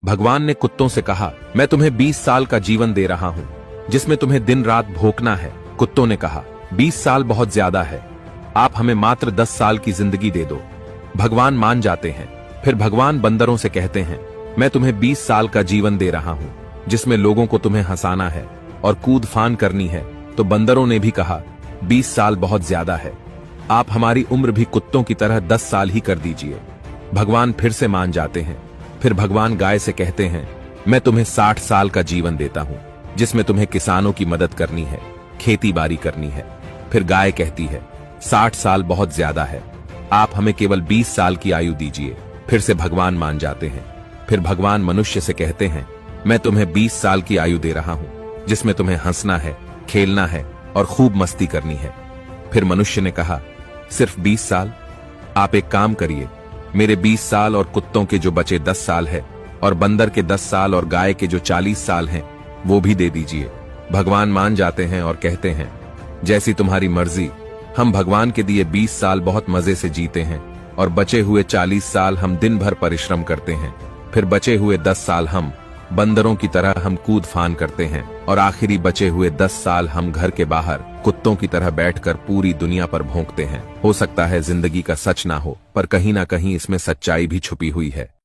भगवान ने कुत्तों से कहा, मैं तुम्हें 20 साल का जीवन दे रहा हूं, जिसमें तुम्हें दिन रात भोंकना है। कुत्तों ने कहा, 20 साल बहुत ज्यादा है, आप हमें मात्र 10 साल की जिंदगी दे दो। भगवान मान जाते हैं। फिर भगवान बंदरों से कहते हैं, मैं तुम्हें 20 साल का जीवन दे रहा हूं, जिसमें लोगों को तुम्हें हंसाना है और कूद फान करनी है। तो बंदरों ने भी कहा, 20 साल बहुत ज्यादा है, आप हमारी उम्र भी कुत्तों की तरह 10 साल ही कर दीजिए। भगवान फिर से मान जाते हैं। फिर भगवान गाय से कहते हैं, मैं तुम्हें 60 साल का जीवन देता हूं, जिसमें तुम्हें किसानों की मदद करनी है, खेती बाड़ी करनी है। फिर गाय कहती है, 60 साल बहुत ज्यादा है, आप हमें केवल 20 साल की आयु दीजिए। फिर से भगवान मान जाते हैं। फिर भगवान मनुष्य से कहते हैं, मैं तुम्हें 20 साल की आयु दे रहा हूं, जिसमें तुम्हें हंसना है, खेलना है और खूब मस्ती करनी है। फिर मनुष्य ने कहा, सिर्फ 20 साल? आप एक काम करिए, मेरे 20 साल और कुत्तों के जो बचे 10 साल है, और बंदर के 10 साल और गाय के जो 40 साल हैं, वो भी दे दीजिए। भगवान मान जाते हैं और कहते हैं, जैसी तुम्हारी मर्जी। हम भगवान के दिए 20 साल बहुत मजे से जीते हैं, और बचे हुए 40 साल हम दिन भर परिश्रम करते हैं। फिर बचे हुए 10 साल हम बंदरों की तरह हम कूद फान करते हैं, और आखिरी बचे हुए 10 साल हम घर के बाहर कुत्तों की तरह बैठकर पूरी दुनिया पर भौंकते हैं। हो सकता है जिंदगी का सच ना हो, पर कहीं ना कहीं इसमें सच्चाई भी छुपी हुई है।